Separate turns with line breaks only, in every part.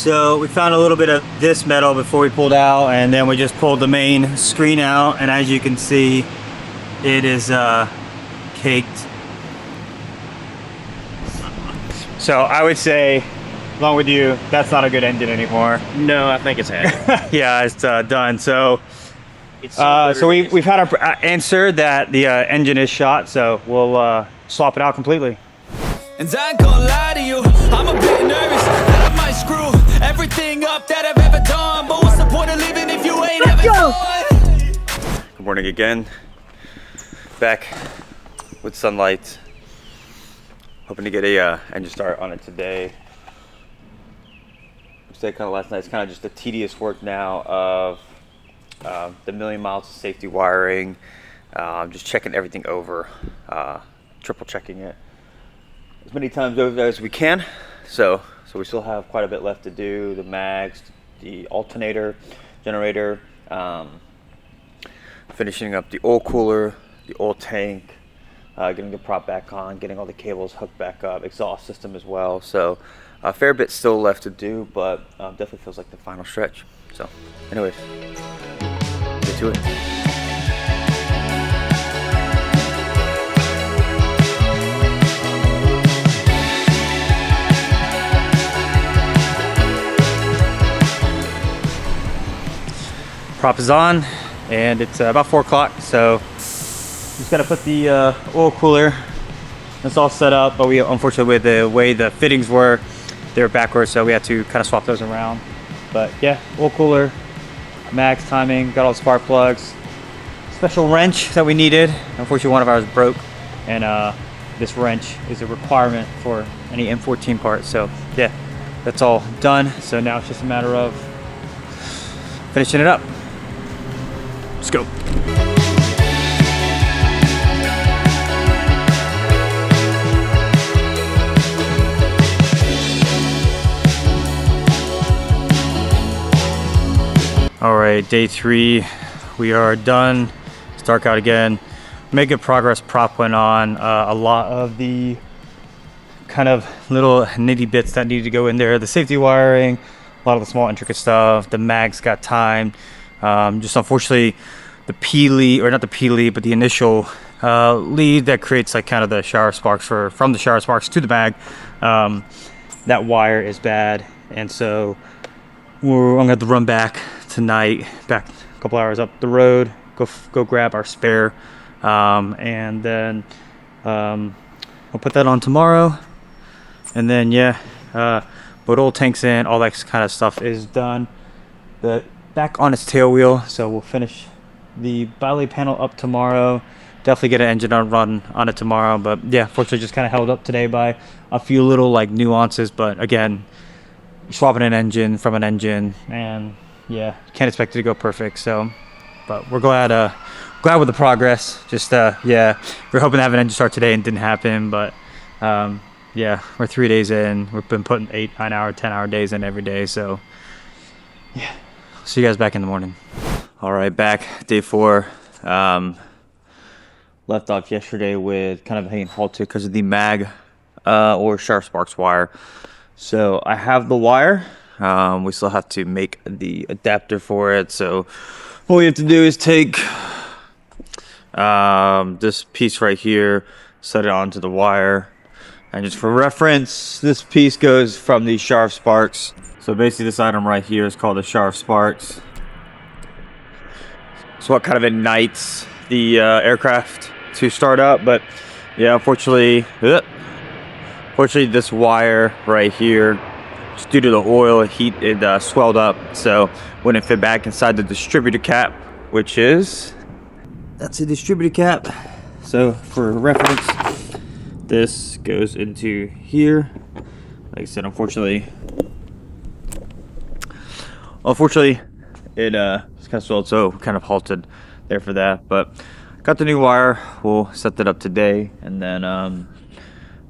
So we found a little bit of this metal before we pulled out, and then we just pulled the main screen out, and as you can see, it is caked. So I would say, along with you, that's not a good engine anymore.
No, I think it's had.
Yeah, it's done. So we've had our answer that the engine is shot, so we'll swap it out completely.
And I ain't gonna lie to you, I'm a bit nervous that I might screw everything up that I've ever done. But what's the point of living if you ain't ever done?
Good morning again. Back with sunlight. Hoping to get a engine start on it today. Instead, kind of last night, it's kind of just the tedious work now of the million miles of safety wiring, just checking everything over, triple checking it as many times over as we can. So we still have quite a bit left to do. The mags, the alternator, generator, finishing up the oil cooler, the oil tank, getting the prop back on, getting all the cables hooked back up, exhaust system as well. So a fair bit still left to do, but definitely feels like the final stretch. So anyways, get to it.
Prop is on, and it's about 4 o'clock, so just gotta put the oil cooler. It's all set up, but we unfortunately, with the way the fittings were, they were backwards, so we had to kind of swap those around. But yeah, oil cooler, mags, timing, got all the spark plugs, special wrench that we needed. Unfortunately, one of ours broke, and this wrench is a requirement for any M14 part. So yeah, that's all done. So now it's just a matter of finishing it up. Let's go. All right, day 3, we are done. It's dark out again. Made good progress. Prop went on. A lot of the kind of little nitty bits that needed to go in there. The safety wiring, a lot of the small intricate stuff. The mags got timed. Just unfortunately, the P lead, or not the P lead, but the initial lead that creates like kind of the shower sparks from the shower sparks to the mag. That wire is bad, and so I'm gonna have to run back tonight, back a couple hours up the road, go grab our spare, and then I'll put that on tomorrow, and then yeah, but oil tanks in, all that kind of stuff is done. The back on its tail wheel, so we'll finish the body panel up tomorrow. Definitely get an engine run on it tomorrow, but yeah, fortunately just kind of held up today by a few little like nuances. But again, swapping an engine from an engine, and yeah, can't expect it to go perfect. So, but we're glad with the progress. Just yeah, we're hoping to have an engine start today and didn't happen, but yeah, we're 3 days in. We've been putting 8, 9 hour, 10 hour days in every day. So yeah, see you guys back in the morning. All right, back day 4. Left off yesterday with kind of hanging halted because of the mag or sharp sparks wire. So I have the wire. We still have to make the adapter for it. So what we have to do is take this piece right here, set it onto the wire. And just for reference, this piece goes from the sharp sparks. So basically this item right here is called the sharp sparks. It's what kind of ignites the aircraft to start up. But yeah, unfortunately this wire right here, just due to the oil heat, it swelled up, so wouldn't fit back inside the distributor cap, which is, that's a distributor cap. So for reference, this goes into here. Like I said, unfortunately it it's kind of swelled, so kind of halted there for that. But got the new wire. We'll set that up today, and then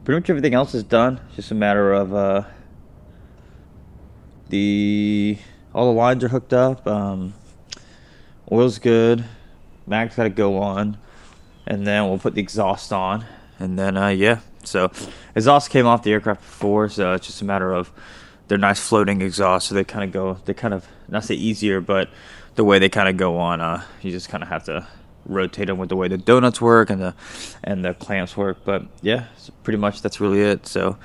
pretty much everything else is done. It's just a matter of all the lines are hooked up. Oil's good. Mag's got to go on, and then we'll put the exhaust on, and then yeah. So exhaust came off the aircraft before, so it's just a matter of they're nice floating exhaust, so they kind of go, they kind of, not say easier, but the way they kind of go on, you just kind of have to rotate them with the way the donuts work and the clamps work. But yeah, so pretty much that's really it. So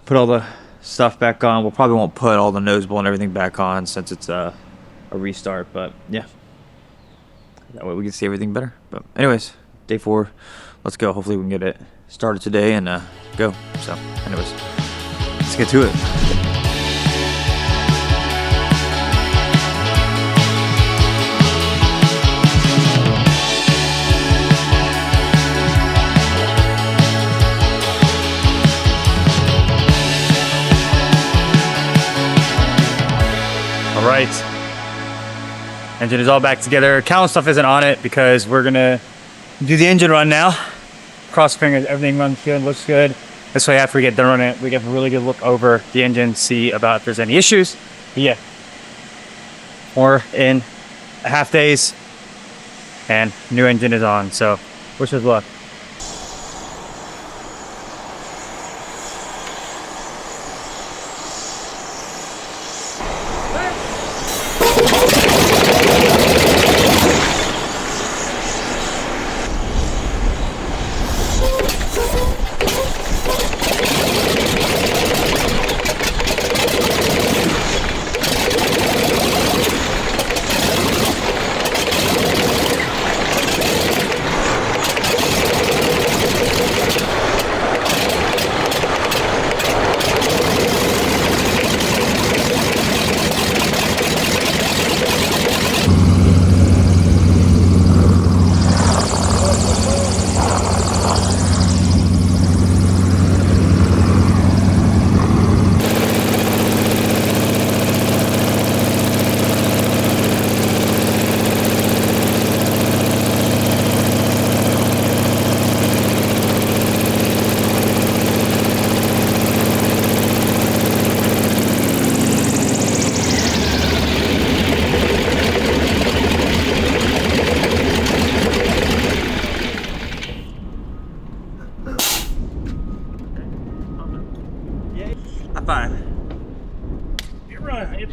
put all the stuff back on. We'll probably won't put all the nose bowl and everything back on since it's a restart, but yeah, that way we can see everything better. But anyways, day 4, let's go. Hopefully we can get it started today and go. So anyways, let's get to it. All right, engine is all back together. Cow stuff isn't on it because we're gonna do the engine run now. Cross fingers, everything runs good, looks good. This way, after we get done running it, we get a really good look over the engine, see about if there's any issues. But yeah, more in a half days, and new engine is on. So wish us luck.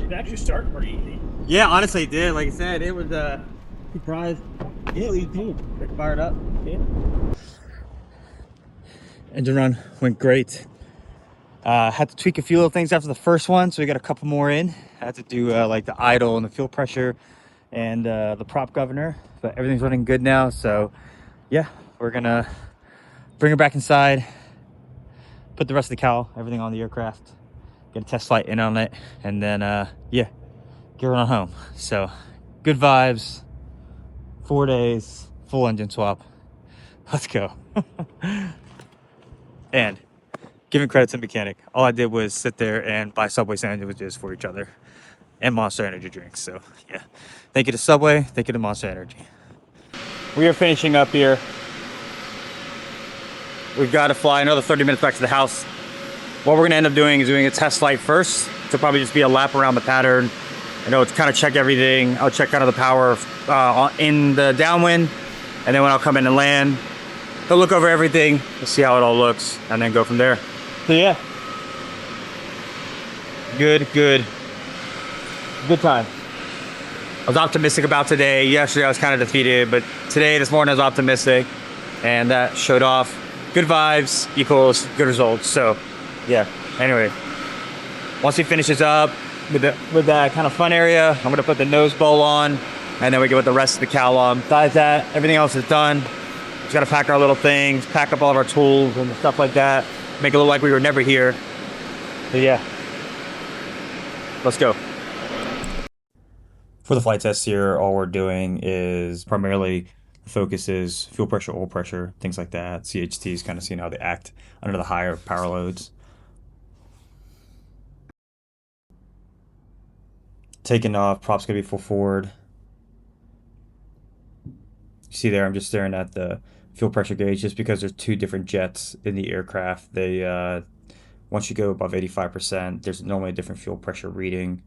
It actually started pretty easy.
Yeah, honestly, it did. Like I said, it was surprised. Yeah, we cool. Fired up. Yeah. Engine run went great. Had to tweak a few little things after the first one, so we got a couple more in. Had to do like the idle and the fuel pressure and the prop governor, but everything's running good now. So yeah, we're gonna bring her back inside, put the rest of the cowl, everything on the aircraft, get a test flight in on it, and then yeah, get her on home. So good vibes, 4 days, full engine swap. Let's go. And giving credit to the mechanic, all I did was sit there and buy Subway sandwiches for each other and Monster Energy drinks. So yeah, thank you to Subway, thank you to Monster Energy. We are finishing up here. We've got to fly another 30 minutes back to the house. What we're gonna end up doing is doing a test flight first. It'll probably just be a lap around the pattern. I know it's kind of check everything. I'll check kind of the power in the downwind, and then when I'll come in and land, he'll look over everything, we'll see how it all looks, and then go from there. So yeah, good time. I was optimistic about today. Yesterday I was kind of defeated, but today, this morning I was optimistic, and that showed off. Good vibes equals good results. So yeah, anyway, once he finishes up with that kind of fun area, I'm gonna put the nose bowl on, and then we get with the rest of the cowl on. Besides that, everything else is done. Just gotta pack our little things, pack up all of our tools and stuff like that, make it look like we were never here. So yeah, let's go. For the flight test here, all we're doing is primarily the focus is fuel pressure, oil pressure, things like that. CHTs, kind of seeing how they act under the higher power loads. Taking off, props gonna be full forward. You see there, I'm just staring at the fuel pressure gauge just because there's 2 different jets in the aircraft. They once you go above 85%, there's normally a different fuel pressure reading.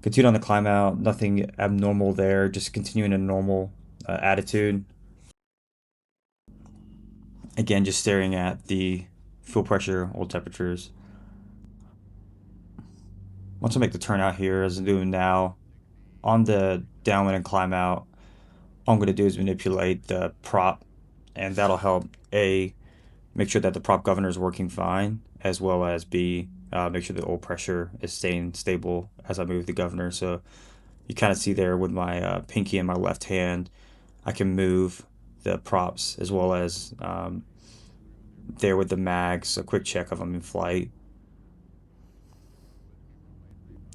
Continue on the climb out, nothing abnormal there, just continuing a normal attitude. Again, just staring at the fuel pressure, oil temperatures. Once I make the turn out here, as I'm doing now, on the downwind and climb out, all I'm going to do is manipulate the prop, and that'll help A, make sure that the prop governor is working fine, as well as B, make sure the oil pressure is staying stable as I move the governor. So you kind of see there with my pinky in my left hand, I can move the props, as well as there with the mags, a quick check of them in flight.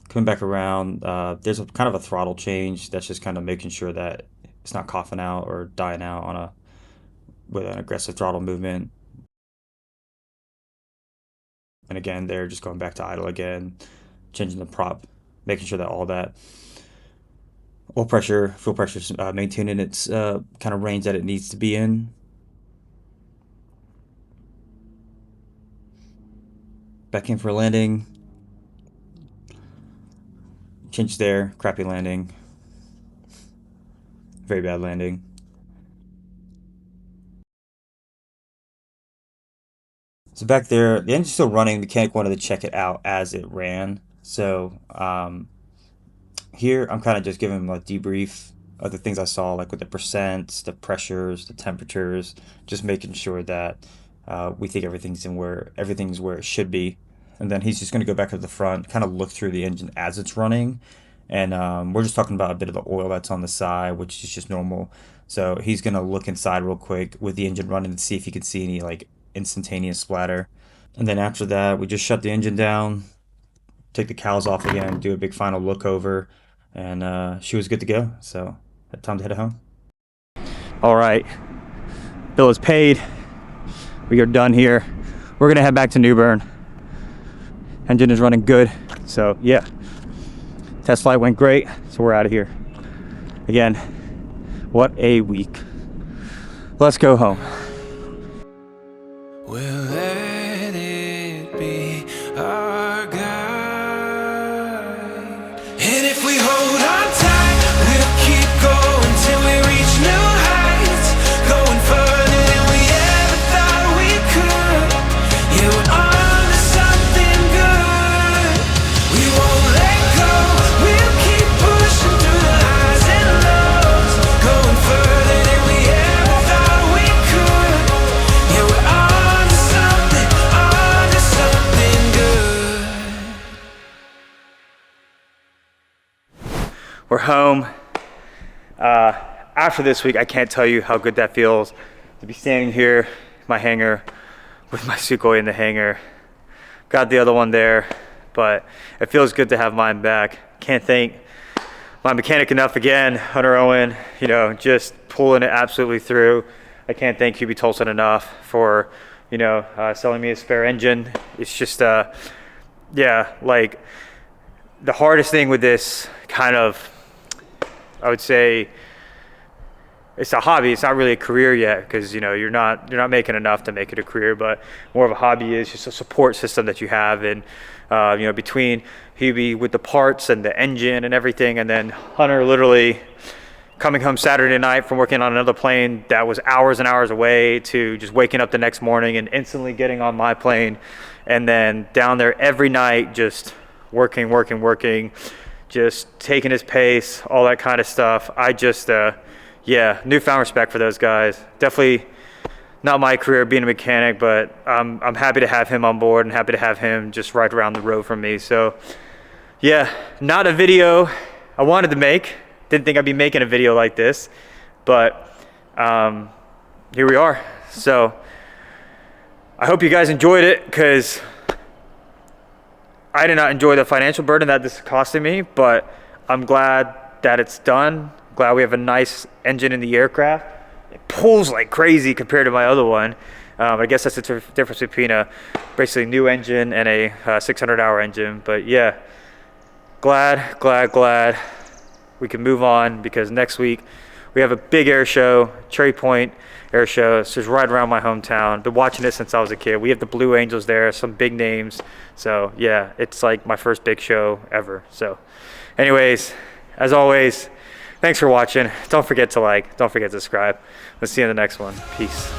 Coming back around, there's a kind of a throttle change. That's just kind of making sure that it's not coughing out or dying out on with an aggressive throttle movement. And again, they're just going back to idle again, changing the prop, making sure that all that oil pressure, fuel pressure is maintaining its kind of range that it needs to be in. Back in for landing. Change there, crappy landing. Very bad landing. So back there, the engine's still running. The mechanic wanted to check it out as it ran. So here I'm kind of just giving him a debrief of the things I saw, like with the percents, the pressures, the temperatures, just making sure that we think everything's where it should be. And then he's just going to go back to the front, kind of look through the engine as it's running. And we're just talking about a bit of the oil that's on the side, which is just normal. So he's going to look inside real quick with the engine running to see if he can see any like instantaneous splatter. And then after that, we just shut the engine down, take the cowls off again, do a big final look over, and she was good to go. So had time to head home.
All right, bill is paid. We are done here. We're gonna head back to New Bern. Engine is running good. So yeah, test flight went great. So we're out of here. Again, what a week. Let's go home.
Well, let it be our guide. And if we hold on tight, we'll keep going till we reach new heights. Going further than we ever thought we could. Yeah, we're on to something good. We won't let go. We'll keep pushing through the highs and lows. Going further than we ever thought we could. Yeah, we're on to something good.
We're home. After this week, I can't tell you how good that feels to be standing here in my hangar with my Sukhoi in the hangar. Got the other one there, but it feels good to have mine back. Can't thank my mechanic enough again, Hunter Owen, you know, just pulling it absolutely through. I can't thank Hubie Tolson enough for, you know, selling me a spare engine. It's just, yeah, like the hardest thing with this kind of, I would say, it's a hobby. It's not really a career yet because, you know, you're not making enough to make it a career, but more of a hobby is just a support system that you have. And, you know, between Hubie with the parts and the engine and everything, and then Hunter literally coming home Saturday night from working on another plane that was hours and hours away to just waking up the next morning and instantly getting on my plane and then down there every night just working, just taking his pace, all that kind of stuff. I just, yeah, newfound respect for those guys. Definitely not my career being a mechanic, but I'm happy to have him on board and happy to have him just right around the road from me. So yeah, not a video I wanted to make. Didn't think I'd be making a video like this, but here we are. So I hope you guys enjoyed it, because I did not enjoy the financial burden that this is costing me, but I'm glad that it's done. Glad we have a nice engine in the aircraft. It pulls like crazy compared to my other one. I guess that's the difference between a basically new engine and a 600-hour engine. But yeah, glad we can move on, because next week we have a big air show, Cherry Point Air Show. It's just right around my hometown. Been watching it since I was a kid. We have the Blue Angels there, some big names. So yeah, it's like my first big show ever. So anyways, as always, thanks for watching. Don't forget to like, don't forget to subscribe. Let's see you in the next one. Peace.